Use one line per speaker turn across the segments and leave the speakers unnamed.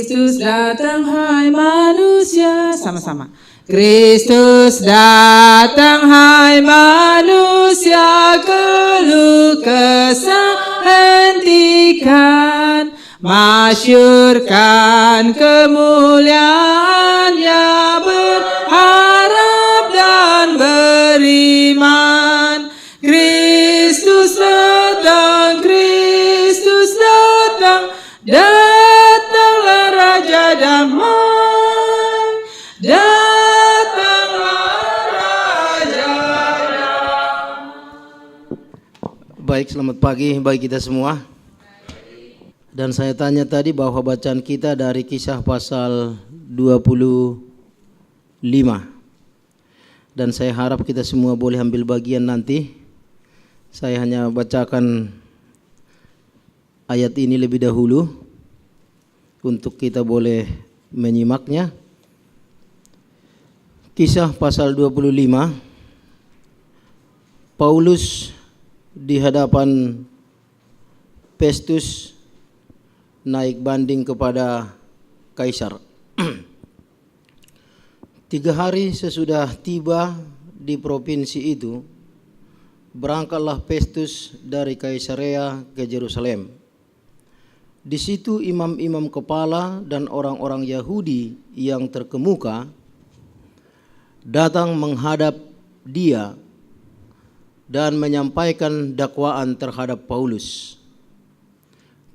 Kristus datang hai manusia. Sama-sama. Kristus datang hai manusia, keluh kesah hentikan, masyurkan kemuliaannya, berharap dan beriman. Kristus datang, Kristus datang, datanglah Raja Damai, datanglah Raja Damai.
Baik, selamat pagi bagi kita semua. Dan saya tanya tadi bahwa bacaan kita dari Kisah pasal 25. Dan saya harap kita semua boleh ambil bagian nanti. Saya hanya bacakan ayat ini lebih dahulu untuk kita boleh menyimaknya. Kisah pasal 25. Paulus di hadapan Festus naik banding kepada Kaisar. 3 hari sesudah tiba di provinsi itu, berangkatlah Festus dari Kaisarea ke Yerusalem. Di situ imam-imam kepala dan orang-orang Yahudi yang terkemuka datang menghadap dia dan menyampaikan dakwaan terhadap Paulus.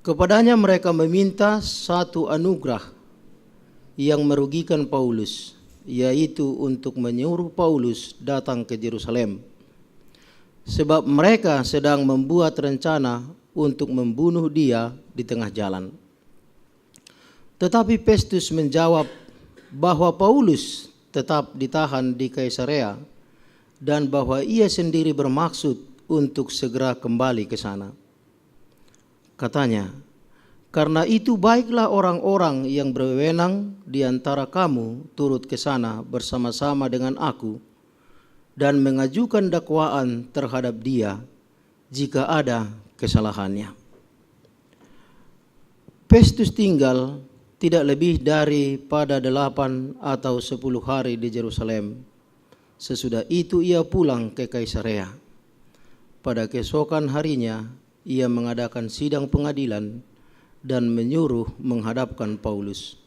Kepadanya mereka meminta satu anugerah yang merugikan Paulus, yaitu untuk menyuruh Paulus datang ke Yerusalem, sebab mereka sedang membuat rencana untuk membunuh dia di tengah jalan. Tetapi Festus menjawab bahwa Paulus tetap ditahan di Kaisarea dan bahwa ia sendiri bermaksud untuk segera kembali ke sana. Katanya, karena itu baiklah orang-orang yang berwenang di antara kamu turut ke sana bersama-sama dengan aku dan mengajukan dakwaan terhadap dia jika ada kesalahannya. Festus tinggal tidak lebih daripada 8 atau 10 hari di Yerusalem. Sesudah itu ia pulang ke Kaisarea. Pada keesokan harinya ia mengadakan sidang pengadilan dan menyuruh menghadapkan Paulus.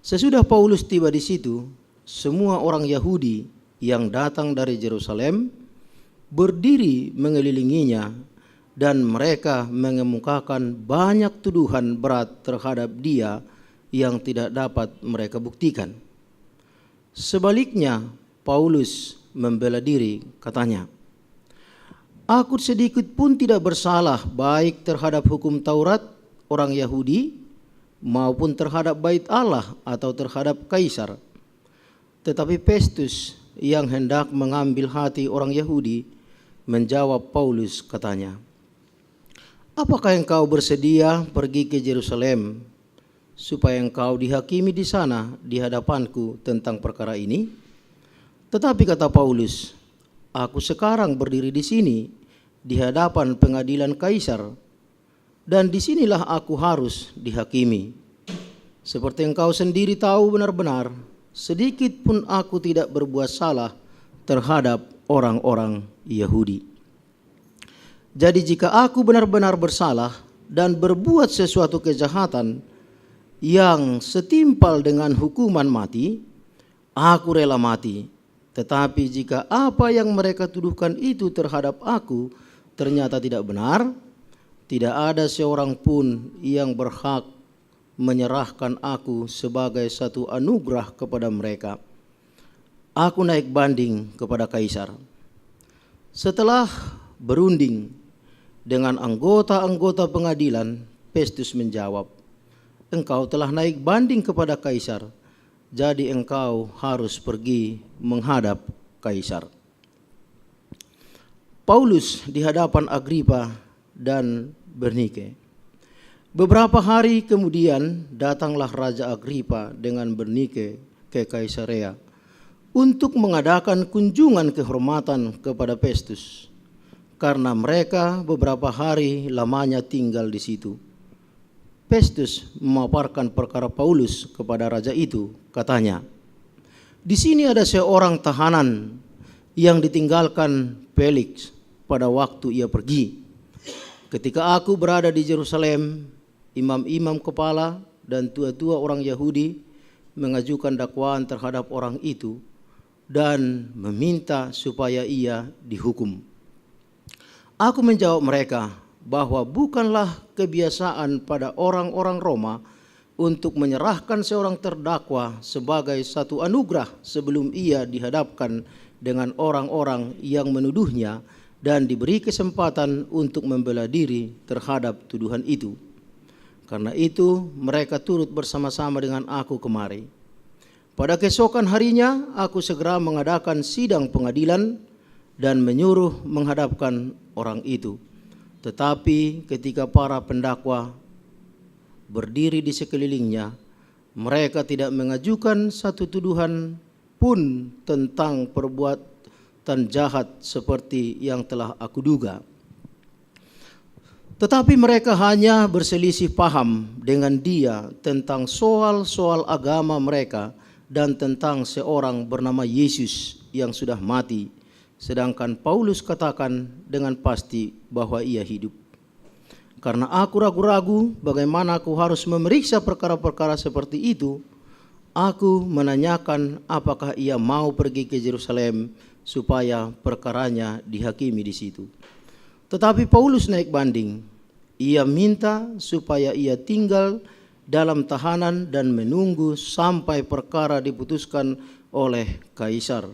Sesudah Paulus tiba di situ, semua orang Yahudi yang datang dari Yerusalem berdiri mengelilinginya dan mereka mengemukakan banyak tuduhan berat terhadap dia yang tidak dapat mereka buktikan. Sebaliknya, Paulus membela diri, katanya, "Aku sedikit pun tidak bersalah baik terhadap hukum Taurat orang Yahudi maupun terhadap bait Allah atau terhadap Kaisar." Tetapi Festus yang hendak mengambil hati orang Yahudi menjawab Paulus, katanya, "Apakah engkau bersedia pergi ke Yerusalem supaya engkau dihakimi di sana di hadapanku tentang perkara ini?" Tetapi kata Paulus, "Aku sekarang berdiri di sini di hadapan pengadilan Kaisar, dan disinilah aku harus dihakimi. Seperti engkau sendiri tahu benar-benar, sedikit pun aku tidak berbuat salah terhadap orang-orang Yahudi. Jadi jika aku benar-benar bersalah dan berbuat sesuatu kejahatan yang setimpal dengan hukuman mati, aku rela mati. Tetapi jika apa yang mereka tuduhkan itu terhadap aku ternyata tidak benar, tidak ada seorang pun yang berhak menyerahkan aku sebagai satu anugerah kepada mereka. Aku naik banding kepada Kaisar." Setelah berunding dengan anggota-anggota pengadilan, Festus menjawab, "Engkau telah naik banding kepada Kaisar, jadi engkau harus pergi menghadap Kaisar." Paulus di hadapan Agripa dan Bernike. Beberapa hari kemudian datanglah Raja Agripa dengan Bernike ke Kaisarea untuk mengadakan kunjungan kehormatan kepada Festus, karena mereka beberapa hari lamanya tinggal di situ. Festus memaparkan perkara Paulus kepada raja itu, katanya, "Di sini ada seorang tahanan yang ditinggalkan Felix pada waktu ia pergi. Ketika aku berada di Yerusalem, imam-imam kepala dan tua-tua orang Yahudi mengajukan dakwaan terhadap orang itu dan meminta supaya ia dihukum. Aku menjawab mereka bahwa bukanlah kebiasaan pada orang-orang Roma untuk menyerahkan seorang terdakwa sebagai satu anugerah sebelum ia dihadapkan dengan orang-orang yang menuduhnya dan diberi kesempatan untuk membela diri terhadap tuduhan itu. Karena itu mereka turut bersama-sama dengan aku kemari. Pada keesokan harinya aku segera mengadakan sidang pengadilan dan menyuruh menghadapkan orang itu. Tetapi ketika para pendakwa berdiri di sekelilingnya, mereka tidak mengajukan satu tuduhan pun tentang perbuatan jahat seperti yang telah aku duga. Tetapi mereka hanya berselisih paham dengan dia tentang soal-soal agama mereka dan tentang seorang bernama Yesus yang sudah mati, sedangkan Paulus katakan dengan pasti bahwa ia hidup. Karena aku ragu-ragu bagaimana aku harus memeriksa perkara-perkara seperti itu, aku menanyakan apakah ia mau pergi ke Yerusalem supaya perkaranya dihakimi di situ. Tetapi Paulus naik banding. Ia minta supaya ia tinggal dalam tahanan dan menunggu sampai perkara diputuskan oleh Kaisar.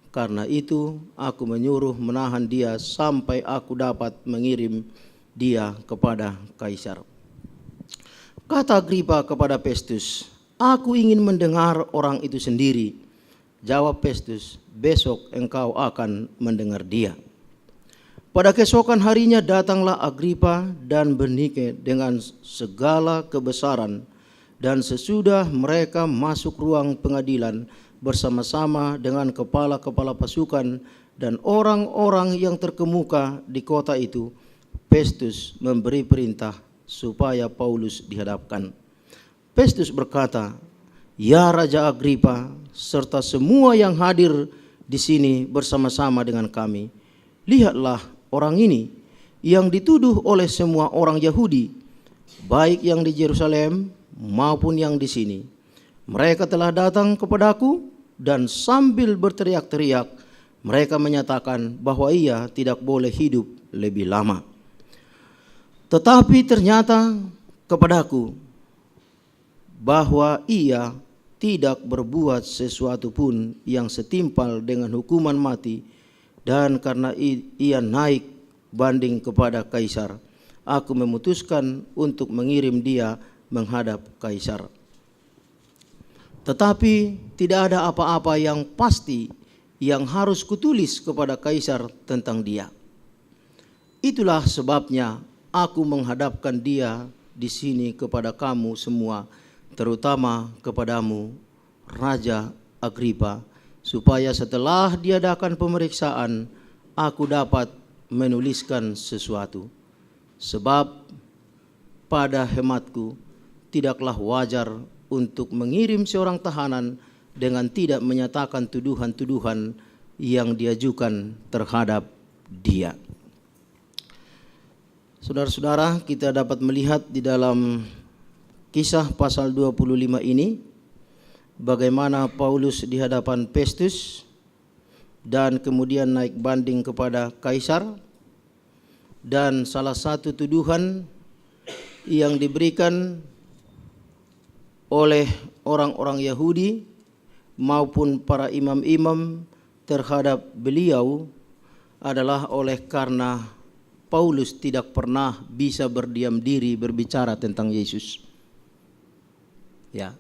Karena itu aku menyuruh menahan dia sampai aku dapat mengirim dia kepada Kaisar. Kata Agripa kepada Festus, "Aku ingin mendengar orang itu sendiri." Jawab Festus, "Besok engkau akan mendengar dia." Pada keesokan harinya datanglah Agripa dan Bernike dengan segala kebesaran, dan sesudah mereka masuk ruang pengadilan bersama-sama dengan kepala-kepala pasukan dan orang-orang yang terkemuka di kota itu, Festus memberi perintah supaya Paulus dihadapkan. Festus berkata, "Ya Raja Agripa, serta semua yang hadir di sini bersama-sama dengan kami, lihatlah orang ini yang dituduh oleh semua orang Yahudi, baik yang di Yerusalem maupun yang di sini. Mereka telah datang kepadaku dan sambil berteriak-teriak mereka menyatakan bahwa ia tidak boleh hidup lebih lama. Tetapi ternyata kepadaku bahwa ia tidak berbuat sesuatu pun yang setimpal dengan hukuman mati, dan karena ia naik banding kepada Kaisar, aku memutuskan untuk mengirim dia menghadap Kaisar. Tetapi tidak ada apa-apa yang pasti yang harus kutulis kepada Kaisar tentang dia. Itulah sebabnya aku menghadapkan dia di sini kepada kamu semua, terutama kepadamu, Raja Agripa, supaya setelah diadakan pemeriksaan, aku dapat menuliskan sesuatu. Sebab pada hematku tidaklah wajar untuk mengirim seorang tahanan dengan tidak menyatakan tuduhan-tuduhan yang diajukan terhadap dia." Saudara-saudara, kita dapat melihat di dalam Kisah pasal 25 ini bagaimana Paulus di hadapan Festus dan kemudian naik banding kepada Kaisar, dan salah satu tuduhan yang diberikan oleh orang-orang Yahudi maupun para imam-imam terhadap beliau adalah oleh karena Paulus tidak pernah bisa berdiam diri berbicara tentang Yesus. Ya.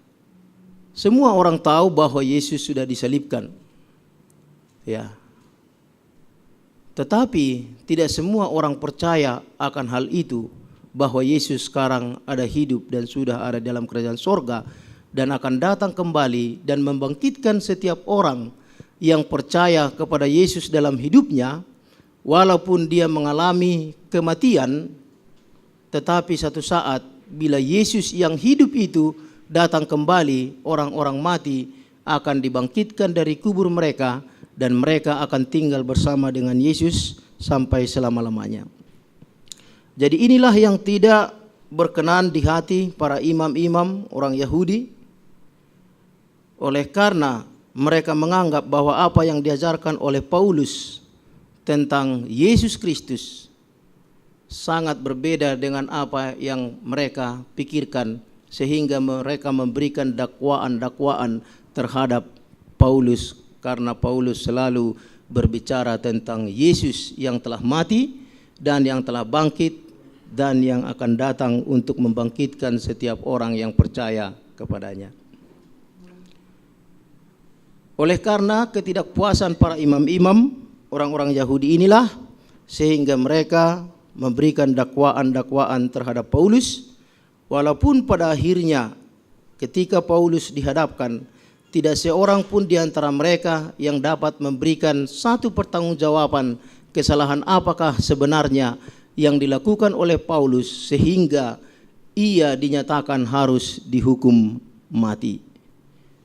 Semua orang tahu bahwa Yesus sudah disalibkan. Ya. Tetapi tidak semua orang percaya akan hal itu, bahwa Yesus sekarang ada hidup dan sudah ada dalam kerajaan sorga dan akan datang kembali dan membangkitkan setiap orang yang percaya kepada Yesus dalam hidupnya, walaupun dia mengalami kematian, tetapi satu saat bila Yesus yang hidup itu datang kembali, orang-orang mati akan dibangkitkan dari kubur mereka dan mereka akan tinggal bersama dengan Yesus sampai selama-lamanya. Jadi inilah yang tidak berkenan di hati para imam-imam orang Yahudi, oleh karena mereka menganggap bahwa apa yang diajarkan oleh Paulus tentang Yesus Kristus sangat berbeda dengan apa yang mereka pikirkan, sehingga mereka memberikan dakwaan-dakwaan terhadap Paulus, karena Paulus selalu berbicara tentang Yesus yang telah mati dan yang telah bangkit dan yang akan datang untuk membangkitkan setiap orang yang percaya kepadanya. Oleh karena ketidakpuasan para imam-imam orang-orang Yahudi inilah, sehingga mereka memberikan dakwaan-dakwaan terhadap Paulus, walaupun pada akhirnya ketika Paulus dihadapkan, tidak seorang pun di antara mereka yang dapat memberikan satu pertanggungjawaban kesalahan apakah sebenarnya yang dilakukan oleh Paulus sehingga ia dinyatakan harus dihukum mati.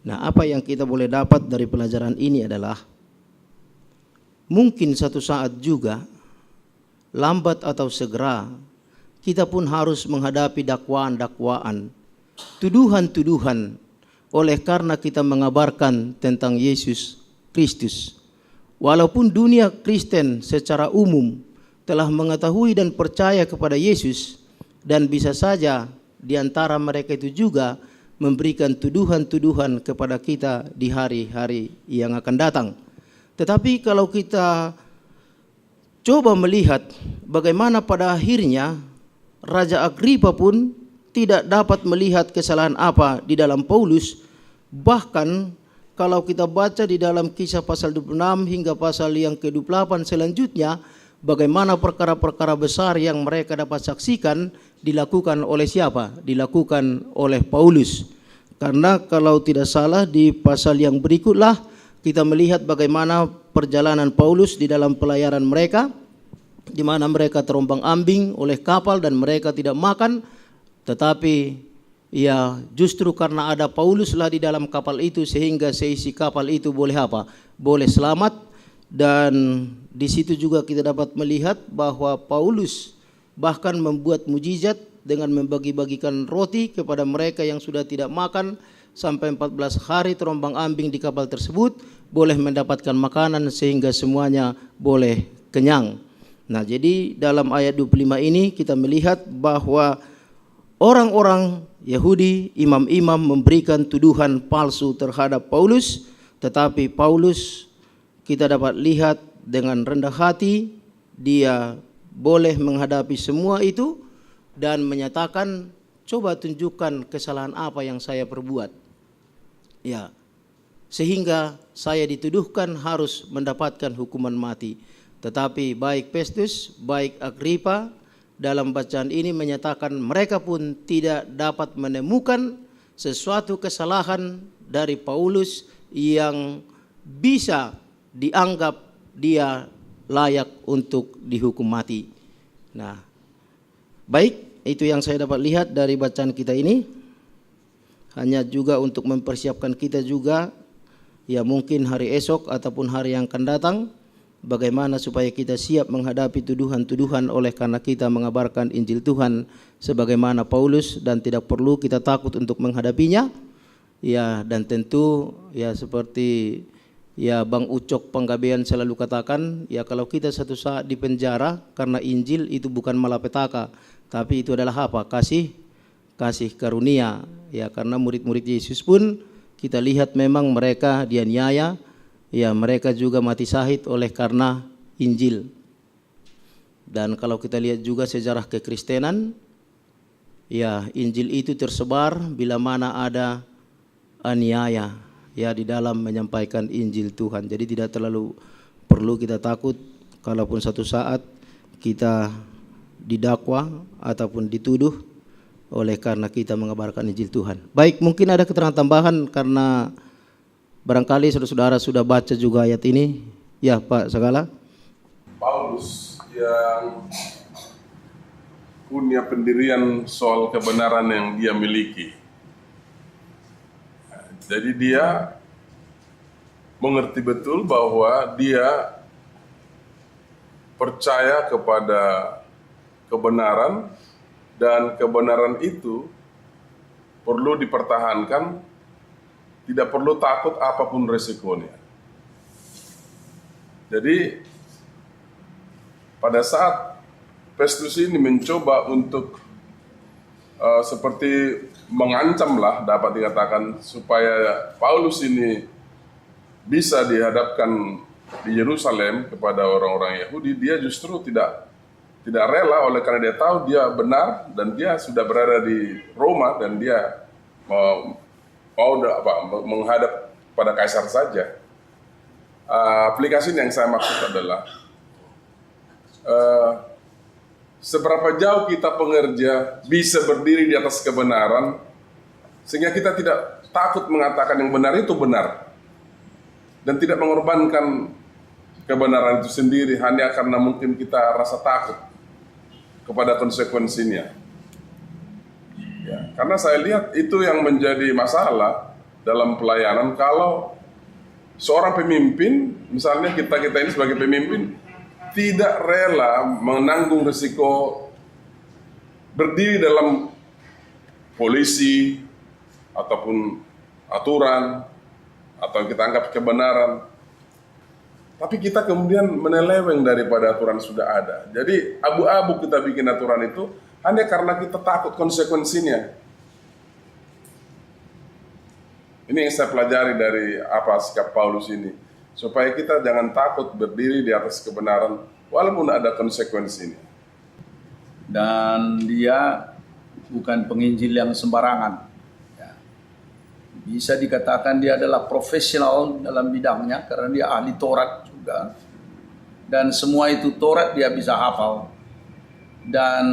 Nah, apa yang kita boleh dapat dari pelajaran ini adalah mungkin satu saat juga, lambat atau segera, kita pun harus menghadapi dakwaan-dakwaan, tuduhan-tuduhan, oleh karena kita mengabarkan tentang Yesus Kristus. Walaupun dunia Kristen secara umum telah mengetahui dan percaya kepada Yesus, dan bisa saja di antara mereka itu juga memberikan tuduhan-tuduhan kepada kita di hari-hari yang akan datang. Tetapi kalau kita coba melihat bagaimana pada akhirnya Raja Agripa pun tidak dapat melihat kesalahan apa di dalam Paulus. Bahkan kalau kita baca di dalam Kisah pasal 26 hingga pasal yang ke-28 selanjutnya, bagaimana perkara-perkara besar yang mereka dapat saksikan dilakukan oleh siapa? Dilakukan oleh Paulus. Karena kalau tidak salah di pasal yang berikutlah kita melihat bagaimana perjalanan Paulus di dalam pelayaran mereka, di mana mereka terombang-ambing oleh kapal dan mereka tidak makan, tetapi ya justru karena ada Pauluslah di dalam kapal itu sehingga seisi kapal itu boleh apa? Boleh selamat. Dan di situ juga kita dapat melihat bahwa Paulus bahkan membuat mujizat dengan membagi-bagikan roti kepada mereka yang sudah tidak makan sampai 14 hari terombang-ambing di kapal tersebut, boleh mendapatkan makanan sehingga semuanya boleh kenyang. Nah, jadi dalam ayat 25 ini kita melihat bahwa orang-orang Yahudi, imam-imam memberikan tuduhan palsu terhadap Paulus, tetapi Paulus kita dapat lihat dengan rendah hati, dia boleh menghadapi semua itu dan menyatakan, coba tunjukkan kesalahan apa yang saya perbuat. Ya, sehingga saya dituduhkan harus mendapatkan hukuman mati. Tetapi baik Festus, baik Agripa dalam bacaan ini menyatakan mereka pun tidak dapat menemukan sesuatu kesalahan dari Paulus yang bisa dianggap dia layak untuk dihukum mati. Nah, baik, itu yang saya dapat lihat dari bacaan kita ini. Hanya juga untuk mempersiapkan kita juga, ya mungkin hari esok ataupun hari yang akan datang, bagaimana supaya kita siap menghadapi tuduhan-tuduhan oleh karena kita mengabarkan Injil Tuhan sebagaimana Paulus, dan tidak perlu kita takut untuk menghadapinya. Ya, dan tentu ya seperti ya Bang Ucok Panggabean selalu katakan, ya kalau kita satu saat di penjara karena Injil itu bukan malapetaka, tapi itu adalah apa? Kasih karunia. Ya, karena murid-murid Yesus pun kita lihat memang mereka dianiaya, ya mereka juga mati syahid oleh karena Injil. Dan kalau kita lihat juga sejarah kekristenan, ya Injil itu tersebar bila mana ada aniaya ya di dalam menyampaikan Injil Tuhan. Jadi tidak terlalu perlu kita takut kalaupun satu saat kita didakwa ataupun dituduh oleh karena kita mengabarkan Injil Tuhan. Baik, mungkin ada keterangan tambahan karena barangkali saudara-saudara sudah baca juga ayat ini. Ya Pak Sagala.
Paulus yang punya pendirian soal kebenaran yang dia miliki. Jadi dia mengerti betul bahwa dia percaya kepada kebenaran, dan kebenaran itu perlu dipertahankan, tidak perlu takut apapun resikonya. Jadi pada saat Festus ini mencoba untuk seperti mengancam lah, dapat dikatakan, supaya Paulus ini bisa dihadapkan di Yerusalem kepada orang-orang Yahudi, dia justru tidak rela, oleh karena dia tahu dia benar dan dia sudah berada di Roma dan dia mau menghadap pada kaisar saja. Aplikasi yang saya maksud adalah seberapa jauh kita pengerja bisa berdiri di atas kebenaran sehingga kita tidak takut mengatakan yang benar itu benar dan tidak mengorbankan kebenaran itu sendiri hanya karena mungkin kita rasa takut kepada konsekuensinya. Ya, karena saya lihat itu yang menjadi masalah dalam pelayanan. Kalau seorang pemimpin, misalnya kita ini sebagai pemimpin, tidak rela menanggung risiko berdiri dalam polisi ataupun aturan atau kita anggap kebenaran, tapi kita kemudian meneleweng daripada aturan sudah ada. Jadi abu-abu kita bikin aturan itu hanya karena kita takut konsekuensinya. Ini yang saya pelajari dari sikap Paulus ini. Supaya kita jangan takut berdiri di atas kebenaran walaupun ada konsekuensinya.
Dan dia bukan penginjil yang sembarangan. Ya. Bisa dikatakan dia adalah profesional dalam bidangnya karena dia ahli Taurat juga. Dan semua itu Taurat dia bisa hafal. Dan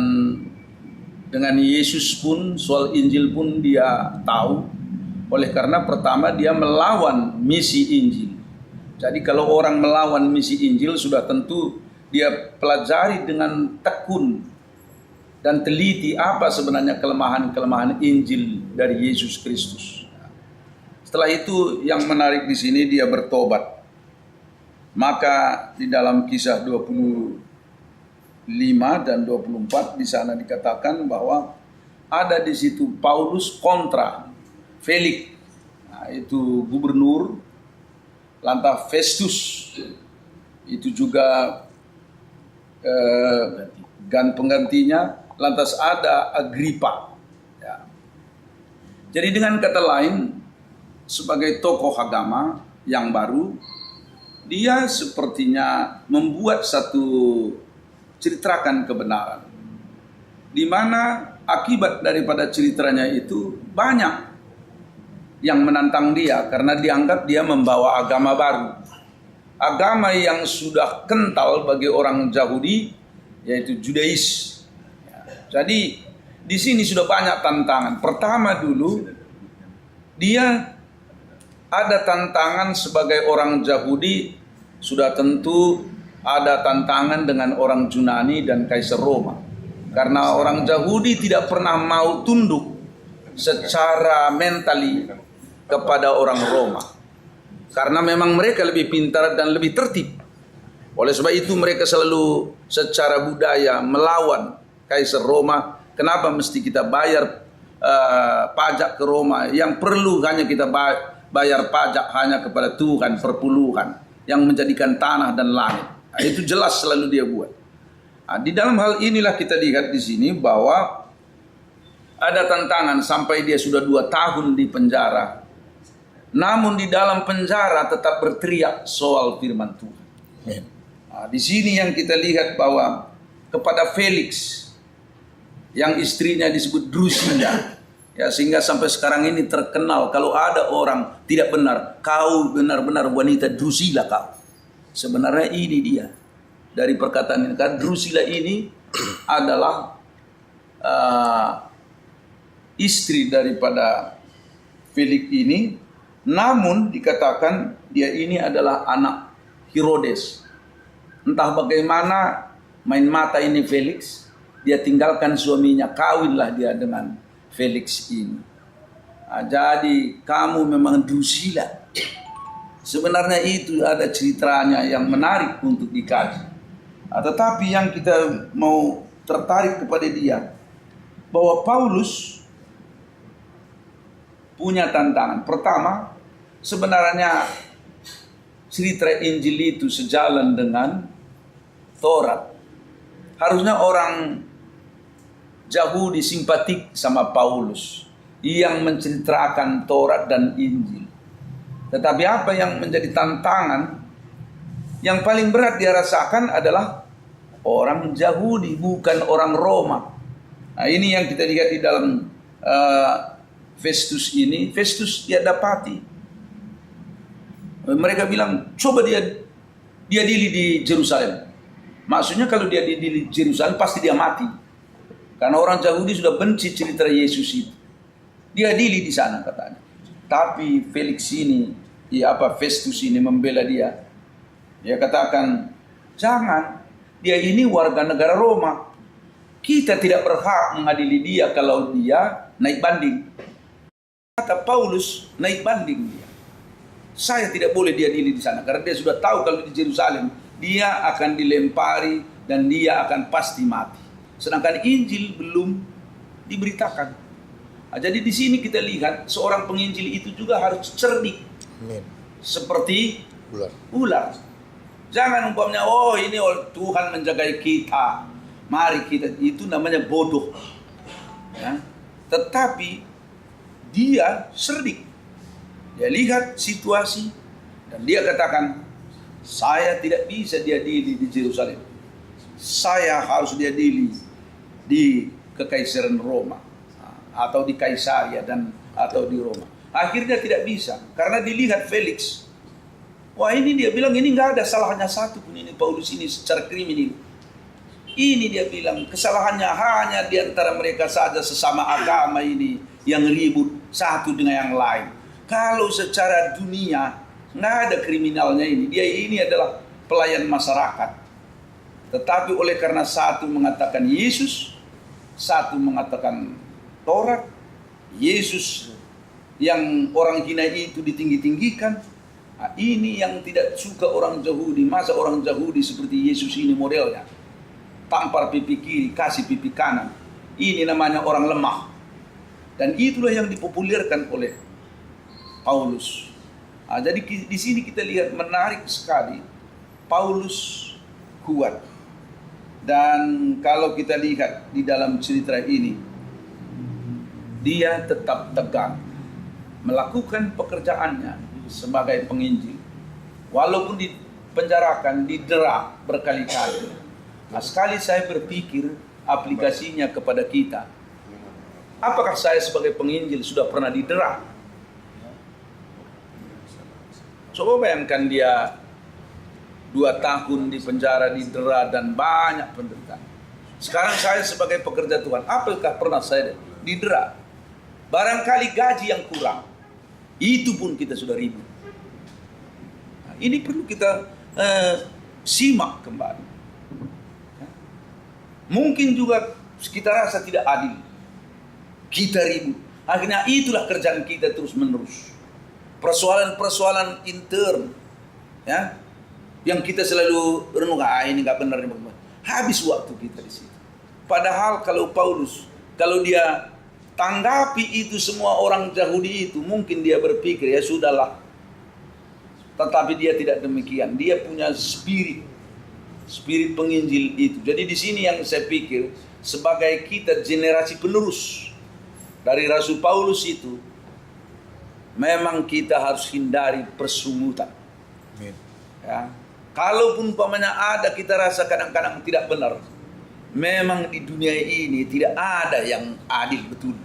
dengan Yesus pun, soal Injil pun dia tahu. Oleh karena pertama dia melawan misi Injil. Jadi kalau orang melawan misi Injil sudah tentu dia pelajari dengan tekun dan teliti apa sebenarnya kelemahan-kelemahan Injil dari Yesus Kristus. Setelah itu yang menarik di sini dia bertobat. Maka di dalam Kisah 25 dan 24 di sana dikatakan bahwa ada di situ Paulus kontra Felix, nah, itu gubernur. Lantas Festus itu juga penggantinya. Lantas ada Agripa. Ya. Jadi dengan kata lain, sebagai tokoh agama yang baru, dia sepertinya membuat satu citrakan kebenaran, di mana akibat daripada ceritanya itu banyak yang menantang dia karena dianggap dia membawa agama baru. Agama yang sudah kental bagi orang Yahudi, yaitu Judais. Jadi di sini sudah banyak tantangan. Pertama dulu, dia ada tantangan sebagai orang Yahudi, sudah tentu ada tantangan dengan orang Yunani dan Kaisar Roma. Karena orang Yahudi tidak pernah mau tunduk secara mentali kepada orang Roma, karena memang mereka lebih pintar dan lebih tertib. Oleh sebab itu mereka selalu secara budaya melawan Kaisar Roma. Kenapa mesti kita bayar pajak ke Roma? Yang perlu hanya kita bayar pajak hanya kepada Tuhan perpuluhan yang menjadikan tanah dan langit. Nah, itu jelas selalu dia buat. Nah, di dalam hal inilah kita lihat di sini bahwa ada tantangan sampai dia sudah 2 tahun di penjara. Namun di dalam penjara tetap berteriak soal firman Tuhan. Nah, di sini yang kita lihat bahwa kepada Felix yang istrinya disebut Drusilla, ya, sehingga sampai sekarang ini terkenal kalau ada orang tidak benar, kau benar-benar wanita Drusilla kau. Sebenarnya ini dia dari perkataan ini. Kan Drusilla ini adalah istri daripada Felix ini. Namun dikatakan dia ini adalah anak Herodes. Entah bagaimana main mata ini Felix, dia tinggalkan suaminya, kawinlah dia dengan Felix ini. Jadi kamu memang drusilla. Sebenarnya itu ada ceritanya yang menarik untuk dikaji. Tetapi yang kita mau tertarik kepada dia, bahwa Paulus punya tantangan. Pertama, sebenarnya cerita Injil itu sejalan dengan Taurat. Harusnya orang Yahudi simpatik sama Paulus yang menceritakan Taurat dan Injil. Tetapi apa yang menjadi tantangan yang paling berat dia rasakan adalah orang Yahudi, bukan orang Roma. Nah, ini yang kita lihat di dalam Festus ini. Festus dia dapati. Mereka bilang, coba dia dili di Yerusalem. Maksudnya kalau dia di Yerusalem pasti dia mati. Karena orang Yahudi sudah benci cerita Yesus itu. Dia dili di sana katanya. Tapi Felix ini, Festus ini membela dia. Dia katakan, jangan, dia ini warga negara Roma. Kita tidak berhak mengadili dia kalau dia naik banding. Kata Paulus, naik banding dia. Saya tidak boleh dia dili di sana karena dia sudah tahu kalau di Yerusalem dia akan dilempari dan dia akan pasti mati. Sedangkan Injil belum diberitakan. Nah, jadi di sini kita lihat seorang penginjil itu juga harus cerdik.
Amin.
Seperti ular. Jangan umpamanya, ini Tuhan menjagai kita, mari kita, itu namanya bodoh. Ya. Tetapi dia cerdik. Dia lihat situasi dan dia katakan, saya tidak bisa dia dili di Yerusalem. Saya harus dia dili di Kekaisaran Roma atau di Kaisaria atau di Roma. Akhirnya tidak bisa karena dilihat Felix. Wah, ini dia bilang ini nggak ada salahnya satu pun ini Paulus ini secara kriminal. Ini dia bilang kesalahannya hanya di antara mereka saja sesama agama ini yang ribut satu dengan yang lain. Kalau secara dunia nggak ada kriminalnya ini. Dia ini adalah pelayan masyarakat. Tetapi oleh karena satu mengatakan Yesus, satu mengatakan Taurat, Yesus yang orang hina itu ditinggi-tinggikan. Nah, ini yang tidak suka orang Yahudi. Masa orang Yahudi seperti Yesus ini modelnya? Tampar pipi kiri, kasih pipi kanan. Ini namanya orang lemah. Dan itulah yang dipopulerkan oleh Paulus. Nah, jadi di sini kita lihat menarik sekali. Paulus kuat. Dan kalau kita lihat di dalam cerita ini, dia tetap tegar melakukan pekerjaannya sebagai penginjil. Walaupun dipenjarakan, didera berkali-kali. Nah, sekali saya berpikir aplikasinya kepada kita. Apakah saya sebagai penginjil sudah pernah didera? Coba bayangkan dia 2 tahun di penjara, didera dan banyak penderitaan. Sekarang saya sebagai pekerja Tuhan, apakah pernah saya didera? Barangkali gaji yang kurang, itu pun kita sudah ribut. Nah, ini perlu kita simak kembali. Mungkin juga kita rasa tidak adil, kita ribut. Akhirnya itulah kerjaan kita terus menerus. Persoalan-persoalan intern, ya, yang kita selalu renung, ini nggak benar, habis waktu kita di situ. Padahal kalau Paulus, kalau dia tanggapi itu semua orang Yahudi itu, mungkin dia berpikir ya sudahlah. Tetapi dia tidak demikian. Dia punya spirit penginjil itu. Jadi di sini yang saya pikir sebagai kita generasi penerus dari Rasul Paulus itu, memang kita harus hindari persungutan. Ya. Kalaupun umpamanya ada kita rasa kadang-kadang tidak benar, memang di dunia ini tidak ada yang adil betul.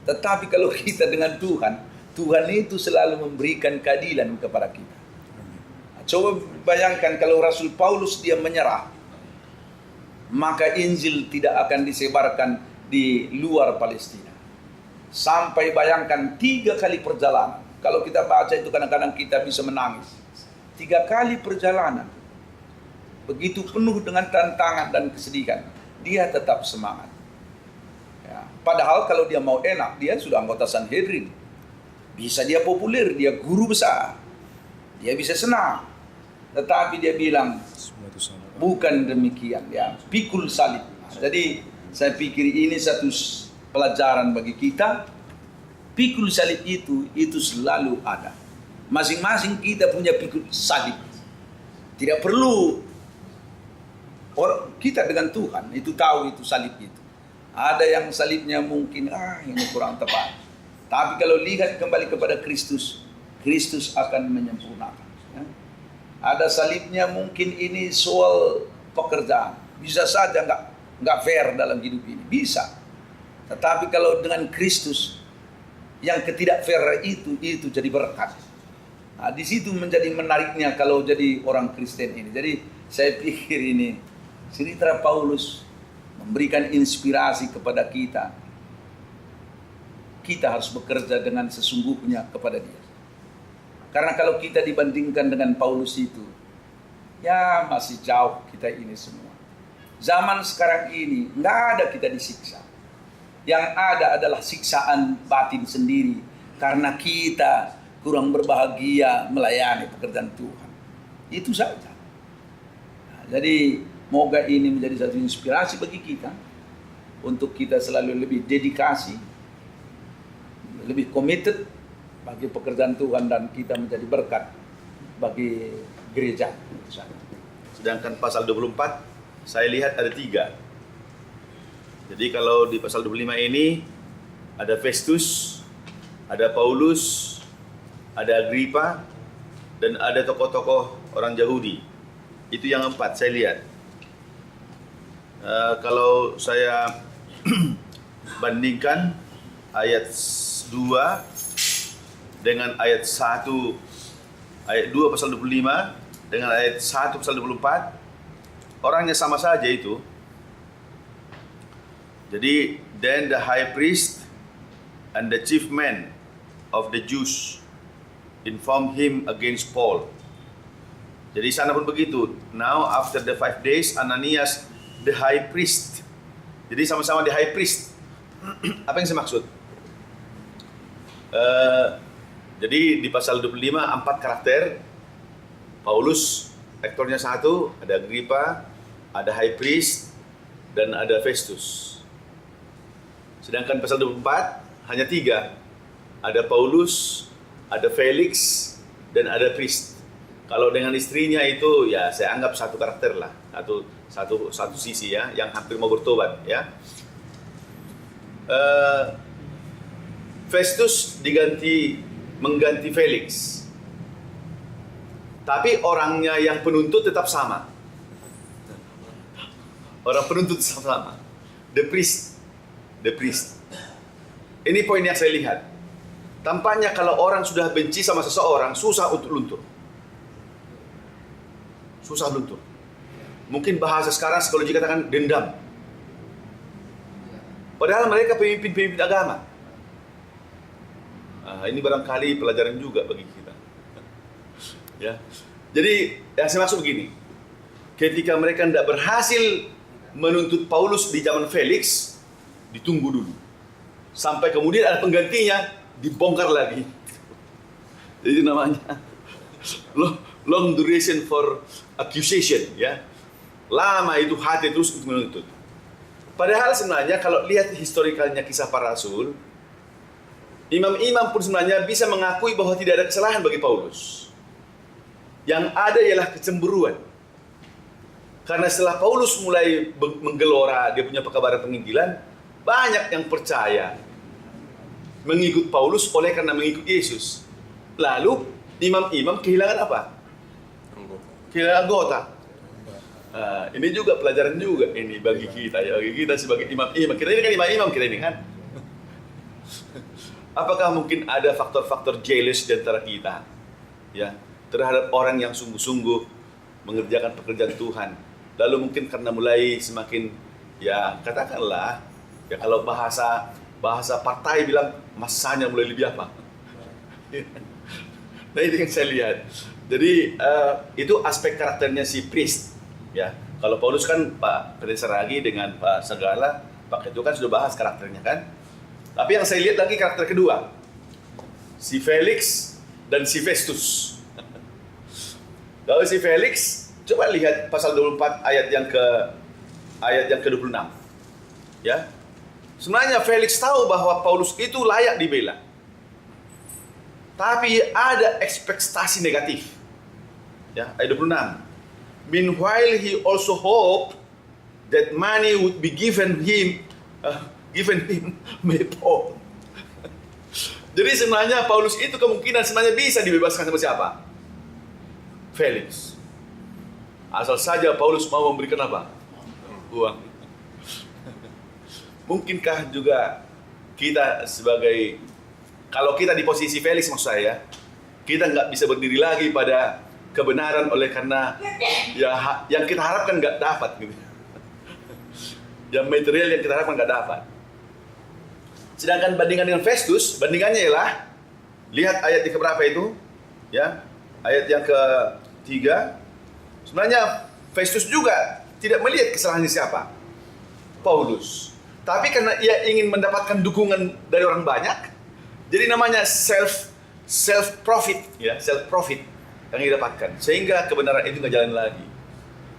Tetapi kalau kita dengan Tuhan, Tuhan itu selalu memberikan keadilan kepada kita. Coba bayangkan kalau Rasul Paulus dia menyerah, maka Injil tidak akan disebarkan di luar Palestina. Sampai bayangkan 3 kali perjalanan. Kalau kita baca itu kadang-kadang kita bisa menangis. 3 kali perjalanan. Begitu penuh dengan tantangan dan kesedihan. dia tetap semangat. Ya. Padahal kalau dia mau enak, dia sudah anggota Sanhedrin. Bisa dia populer, dia guru besar. Dia bisa senang. Tetapi dia bilang, bukan demikian. Ya. Pikul salib. Jadi saya pikir ini satu pelajaran bagi kita. Pikul salib itu selalu ada. Masing-masing kita punya pikul salib. Tidak perlu kita dengan Tuhan itu tahu itu salib itu. Ada yang salibnya mungkin ini kurang tepat. Tapi kalau lihat kembali kepada Kristus, Kristus akan menyempurnakan. Ya. Ada salibnya mungkin ini soal pekerjaan. Bisa saja nggak fair dalam hidup ini. Bisa. Tetapi kalau dengan Kristus, yang ketidak fair itu jadi berkat. Nah, di situ menjadi menariknya kalau jadi orang Kristen ini. Jadi saya pikir ini cerita Paulus memberikan inspirasi kepada kita. Kita harus bekerja dengan sesungguhnya kepada dia. Karena kalau kita dibandingkan dengan Paulus itu, ya masih jauh kita ini semua. Zaman sekarang ini nggak ada kita disiksa. Yang ada adalah siksaan batin sendiri karena kita kurang berbahagia melayani pekerjaan Tuhan. Itu saja. Nah, jadi moga ini menjadi satu inspirasi bagi kita untuk kita selalu lebih dedikasi, lebih committed bagi pekerjaan Tuhan dan kita menjadi berkat bagi gereja.
Sedangkan pasal 24 saya lihat ada 3. Jadi kalau di pasal 25 ini ada Festus, ada Paulus, ada Agripa, dan ada tokoh-tokoh orang Yahudi. Itu yang 4 saya lihat. Kalau saya bandingkan ayat 2 dengan ayat 1, ayat 2 pasal 25 dengan ayat 1 pasal 24, orangnya sama saja itu. Jadi, then the high priest and the chief men of the Jews informed him against Paul. Jadi sana pun begitu. Now after the 5 days, Ananias the high priest. Jadi sama-sama the high priest. Apa yang saya maksud? Jadi di pasal 25 4 karakter. Paulus, aktornya 1, ada Agripa, ada high priest, dan ada Festus. Sedangkan pasal 24 hanya 3. Ada Paulus, ada Felix, dan ada priest. Kalau dengan istrinya itu ya saya anggap satu karakter lah, satu sisi ya, yang hampir mau bertobat ya. Festus mengganti Felix. Tapi orangnya yang penuntut tetap sama. Orang penuntut tetap sama. The priest. Ini poin yang saya lihat. Tampaknya kalau orang sudah benci sama seseorang, susah untuk luntur. Susah luntur. Mungkin bahasa sekarang psikologi katakan dendam. Padahal mereka pemimpin-pemimpin agama. Ini barangkali pelajaran juga bagi kita. Ya. Jadi yang saya maksud begini. Ketika mereka tidak berhasil menuntut Paulus di zaman Felix, ditunggu dulu. Sampai kemudian ada penggantinya, dibongkar lagi. Jadi namanya long duration for accusation, ya. Lama itu hati terus untuk menuntut. Padahal sebenarnya kalau lihat historikalnya kisah para rasul, imam-imam pun sebenarnya bisa mengakui bahwa tidak ada kesalahan bagi Paulus. Yang ada ialah kecemburuan. Karena setelah Paulus mulai menggelora dia punya pekabaran penginjilan, banyak yang percaya mengikut Paulus oleh karena mengikut Yesus. Lalu imam-imam kehilangan apa? Kehilangan anggota. Ini juga pelajaran juga ini bagi kita ya, bagi kita sebagai imam-imam. Kita ini kan imam-imam kita ini kan. Apakah mungkin ada faktor-faktor jealous di antara kita ya terhadap orang yang sungguh-sungguh mengerjakan pekerjaan Tuhan? Lalu mungkin karena mulai semakin ya katakanlah ya kalau bahasa partai bilang masanya mulai lebih apa? Nah itu yang saya lihat. Jadi itu aspek karakternya si priest ya. Kalau Paulus kan Pak Peresaragi dengan Pak Sagala, Pak Ketua kan sudah bahas karakternya kan. Tapi yang saya lihat lagi karakter kedua, si Felix dan si Festus. Kalau si Felix, coba lihat pasal 24 ayat yang ke-26. Ya. Sebenarnya Felix tahu bahwa Paulus itu layak dibela. Tapi ada ekspektasi negatif. Ya, ayat 26. Meanwhile he also hoped that money would be given him by Paul. Jadi sebenarnya Paulus itu kemungkinan sebenarnya bisa dibebaskan sama siapa? Felix. Asal saja Paulus mau memberikan apa? Uang. Mungkinkah juga kita sebagai, kalau kita di posisi Felix maksud saya, kita nggak bisa berdiri lagi pada kebenaran oleh karena ya yang kita harapkan nggak dapat gitu. Yang material yang kita harapkan nggak dapat. Sedangkan bandingan dengan Festus, bandingannya ialah lihat ayat yang keberapa itu, ya, ayat yang ke-3. Sebenarnya Festus juga tidak melihat kesalahannya siapa, Paulus. Tapi karena ia ingin mendapatkan dukungan dari orang banyak, jadi namanya self profit, ya, self profit yang didapatkan, sehingga kebenaran itu nggak jalan lagi.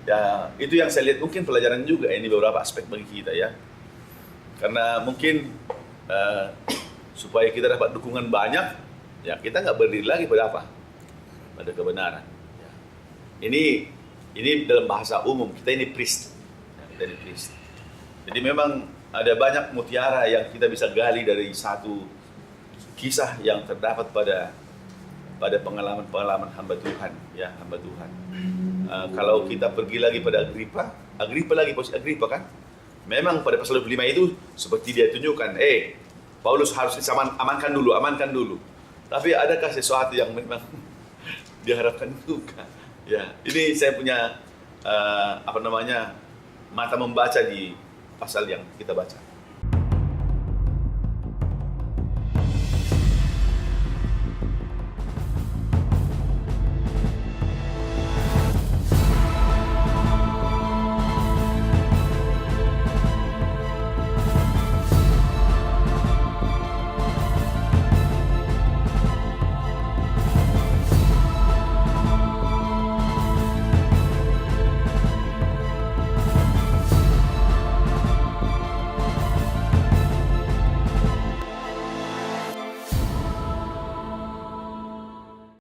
Ya, itu yang saya lihat mungkin pelajaran juga ini beberapa aspek bagi kita ya. Karena mungkin supaya kita dapat dukungan banyak, ya kita nggak berdiri lagi pada apa? Pada kebenaran. Ya. Ini dalam bahasa umum kita ini priest, ya, kita ini priest. Jadi memang ada banyak mutiara yang kita bisa gali dari satu kisah yang terdapat pada pengalaman-pengalaman hamba Tuhan, ya, hamba Tuhan. Kalau kita pergi lagi pada Agripa lagi, posisi Agripa kan, memang pada pasal 25 itu seperti dia tunjukkan, Paulus harus amankan dulu. Tapi adakah sesuatu yang memang diharapkan juga? Ya, ini saya punya mata membaca di pasal yang kita baca.